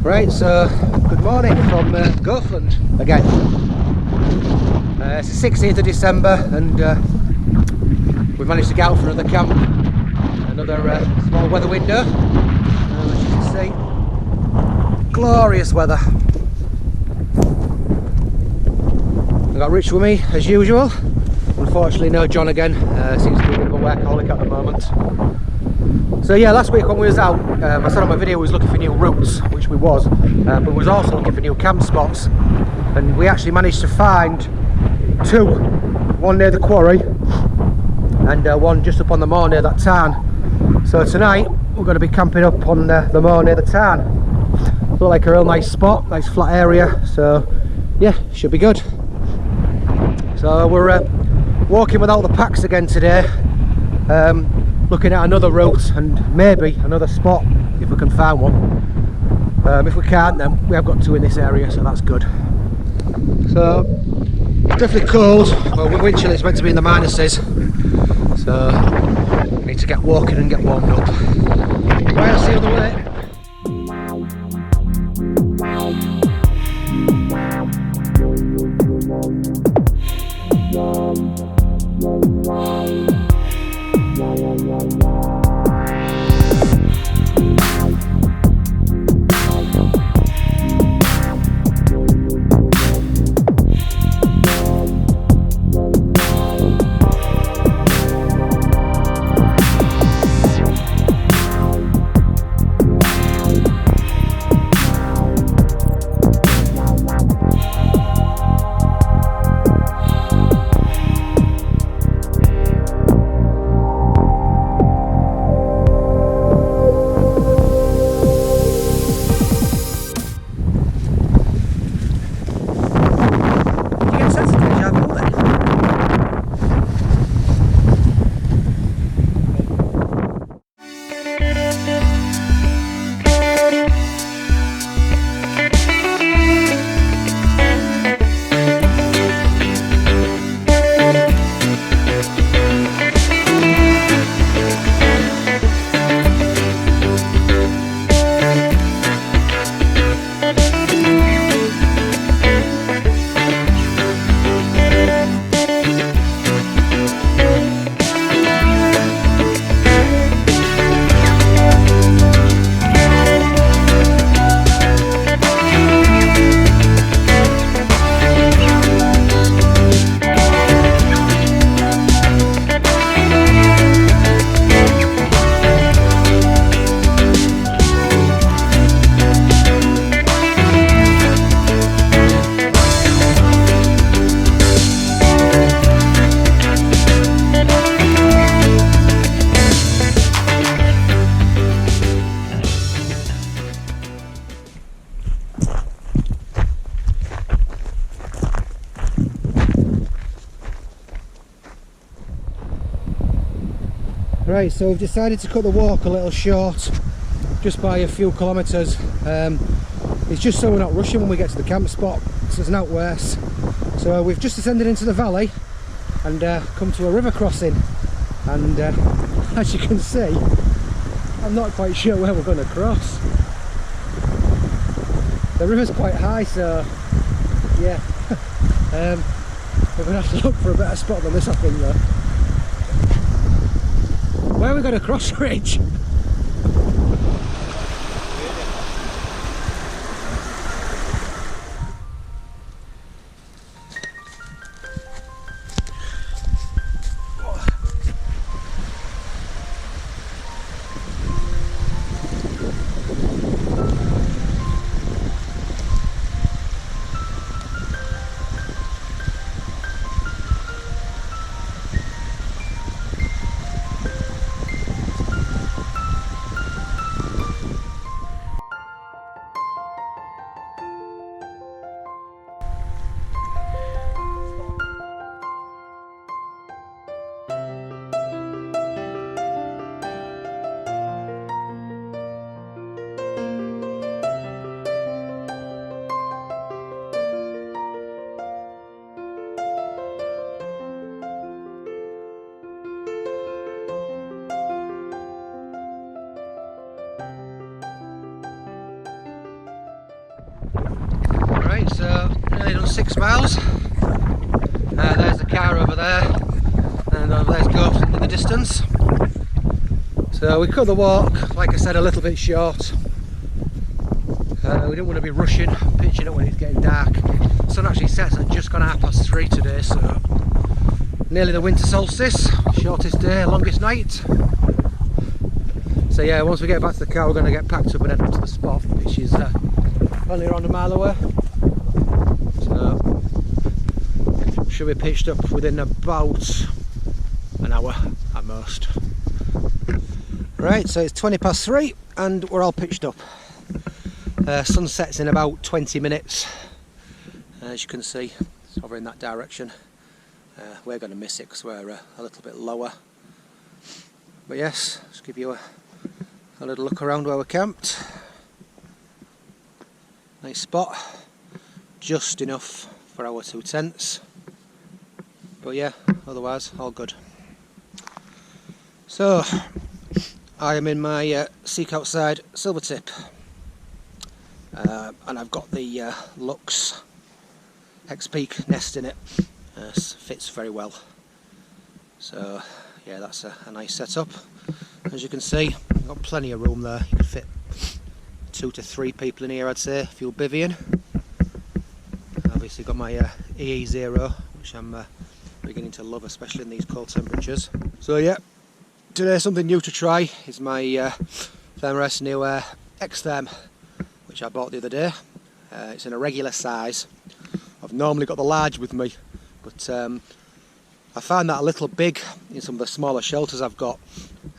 Right, so good morning from Goathland again. It's the 16th of December and we've managed to get out for another camp, another small weather window. As you can see, glorious weather. I've got Rich with me as usual. Unfortunately no John again, seems to be a bit of a workaholic at the moment. So yeah, last week when we was out, I said on my video we was looking for new routes, which we was, but we was also looking for new camp spots, and we actually managed to find two, one near the quarry and one just up on the moor near that tarn. So tonight we're going to be camping up on the moor near the tarn. Look like a real nice spot, nice flat area, so yeah, should be good. So we're walking without the packs again today. Looking at another route and maybe another spot if we can find one. If we can't, then we have got two in this area, so that's good. So definitely cold. Well, with wind chill it's meant to be in the minuses, so we need to get walking and get warmed up. Right, I'll see you on the way. Right, so we've decided to cut the walk a little short, just by a few kilometres. It's just so we're not rushing when we get to the camp spot, so there's not worse. So we've just descended into the valley and come to a river crossing, and as you can see, I'm not quite sure where we're going to cross. The river's quite high, so yeah, we're going to have to look for a better spot than this, I think, though. Where are we going to cross, Rich? Nearly done 6 miles. There's the car over there, and over there's Goathland in the distance. So we cut the walk, like I said, a little bit short. We don't want to be rushing, pitching up when it's getting dark. The sun actually sets at just gone 3:30 today, so nearly the winter solstice, shortest day, longest night. So yeah, once we get back to the car, we're going to get packed up and head up to the spot, which is only around a mile away. So should be pitched up within about an hour at most. Right, so it's 3:20 and we're all pitched up. Sun sets in about 20 minutes. As you can see, it's over in that direction. We're going to miss it because we're a little bit lower. But yes, just give you a little look around where we're camped. Nice spot, just enough for our 2 tents. But yeah, otherwise all good. So I am in my Seek Outside Silvertip, and I've got the Lux X-Peak nest in it. Fits very well. So yeah, that's a nice setup. As you can see, I've got plenty of room there. You can fit 2 to 3 people in here, I'd say, if you're bivvying. Obviously got my EE0, which I'm beginning to love, especially in these cold temperatures. So yeah, today something new to try is my Thermarest new X-Therm, which I bought the other day. It's in a regular size. I've normally got the large with me, but I find that a little big in some of the smaller shelters I've got.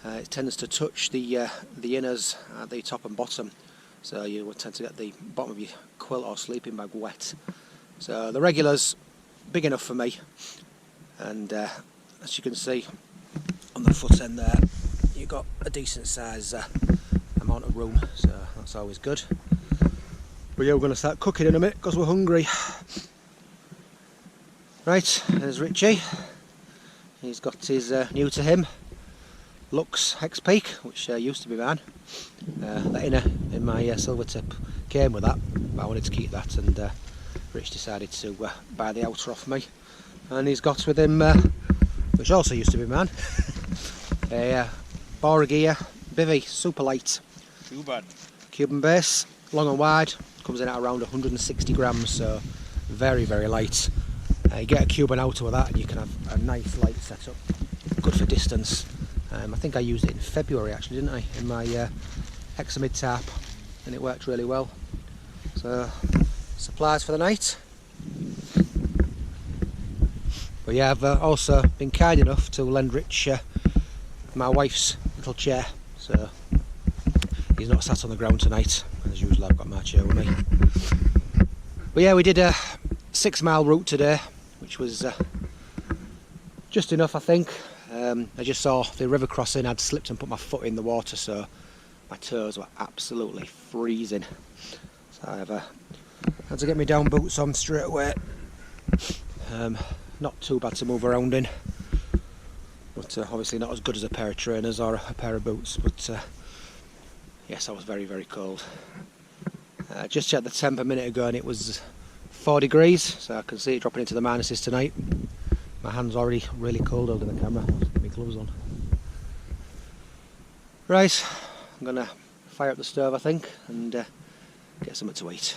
It tends to touch the inners at the top and bottom, so you will tend to get the bottom of your quilt or sleeping bag wet. So the regular's big enough for me, and as you can see on the foot end there, you've got a decent size amount of room, so that's always good. But yeah, we're going to start cooking in a minute because we're hungry. Right, there's Richie. He's got his new to him Lux X-Peak, which used to be mine. That inner in my Silvertip came with that, but I wanted to keep that, and Rich decided to buy the outer off me. And he's got with him, which also used to be mine, a Bora Bivy Super Light. Too bad. Cuban base, long and wide, comes in at around 160 grams, so very, very light. You get a Cuban outer with that and you can have a nice light setup, good for distance. I think I used it in February actually, didn't I, in my Hexamid tarp, and it worked really well. So supplies for the night. But yeah, I've also been kind enough to lend Rich my wife's little chair, so he's not sat on the ground tonight. As usual, I've got my chair with me. But yeah, we did a 6-mile route today, which was just enough, I think. I just saw the river crossing, I'd slipped and put my foot in the water, so my toes were absolutely freezing. So I had to get my down boots on straight away. Not too bad to move around in, but obviously not as good as a pair of trainers or a pair of boots. But yes, I was very, very cold. Just checked the temp a minute ago and it was 4 degrees, so I can see it dropping into the minuses tonight. My hand's already really cold holding the camera. I'll get my gloves on. Right, I'm gonna fire up the stove, I think, and get something to eat.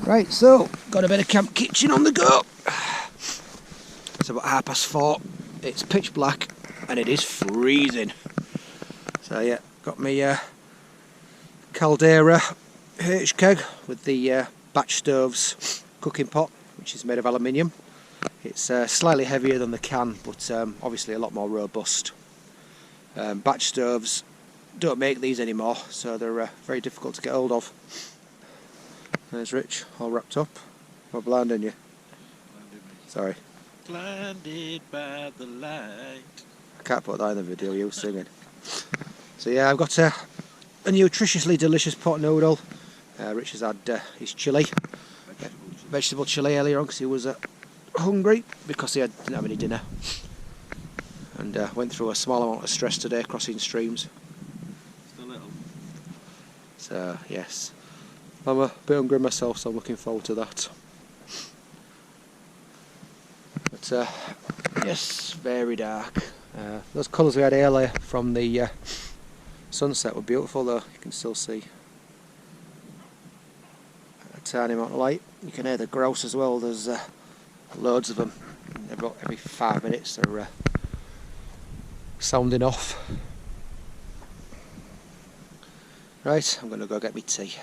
Right, so got a bit of camp kitchen on the go. It's about 4:30. It's pitch black and it is freezing. So yeah, got my Caldera H keg with the batch stoves cooking pot, which is made of aluminium. It's slightly heavier than the can, but obviously a lot more robust. Batch stoves don't make these anymore, so they're very difficult to get hold of. There's Rich, all wrapped up. What blinding you? Sorry. Blinded by the light. I can't put that in the video, you singing. So yeah, I've got a nutritiously delicious pot noodle. Rich has had his chilli. Vegetable chilli earlier on because he was hungry because he didn't have any dinner. And went through a small amount of stress today crossing streams. Still little. So yes, I'm a bit hungry myself, so I'm looking forward to that. But yes, very dark. Those colours we had earlier from the sunset were beautiful though. You can still see a tiny amount of light. You can hear the grouse as well. There's loads of them. Every 5 minutes they're sounding off. Right, I'm going to go get me tea.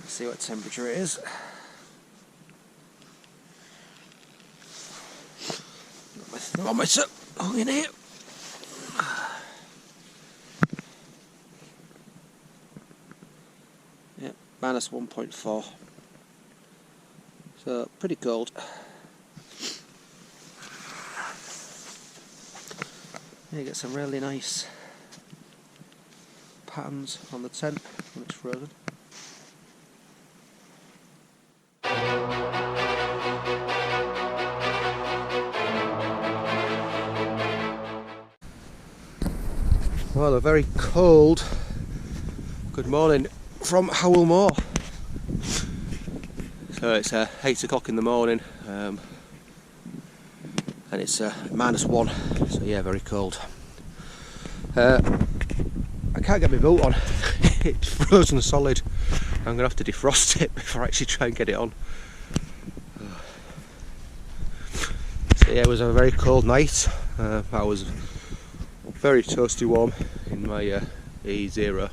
Let's see what temperature it is. Got my thermometer hung in here. Yep, minus 1.4. So pretty cold. You get some really nice patterns on the tent when it's frozen. Well, a very cold good morning from Howl Moor. So it's 8 o'clock in the morning and it's -1, so yeah, very cold. I can't get my boot on. It's frozen solid. I'm going to have to defrost it before I actually try and get it on. So yeah, it was a very cold night. I was very toasty warm in my E0.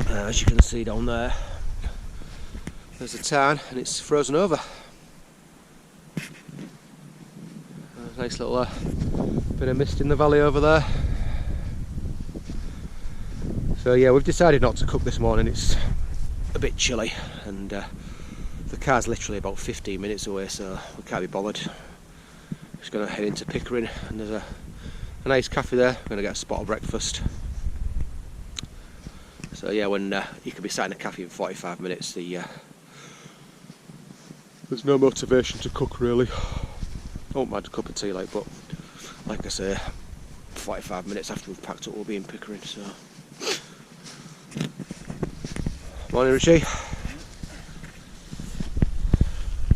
As you can see down there, there's a tarn and it's frozen over. Nice little bit of mist in the valley over there. So yeah, we've decided not to cook this morning. It's a bit chilly and the car's literally about 15 minutes away, so we can't be bothered. Just going to head into Pickering and there's a nice cafe there. I'm going to get a spot of breakfast. So yeah, when you can be sat in a cafe in 45 minutes, there's no motivation to cook really. I won't mind a cup of tea, but like I say, 45 minutes after we've packed up we'll be in Pickering, so. Morning Richie.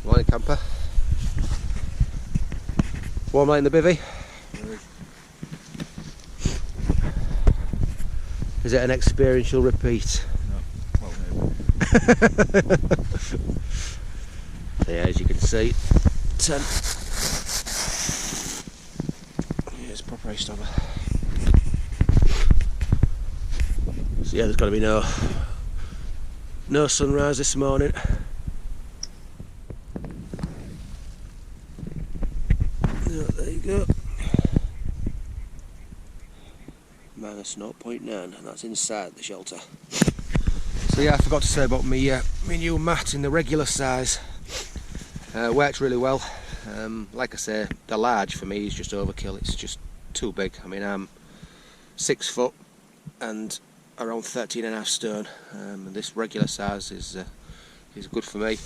Morning camper. Warm light in the bivvy. Is it an experience you'll repeat? No, well maybe. So yeah, as you can see, tent. It's proper iced over. So yeah, there's got to be no sunrise this morning. No, there you go. Minus 0.9, and that's inside the shelter. So yeah, I forgot to say about my new mat in the regular size. Works really well. Like I say, the large for me is just overkill. It's just too big. I mean, I'm 6 foot and around 13.5 stone, and this regular size is good for me.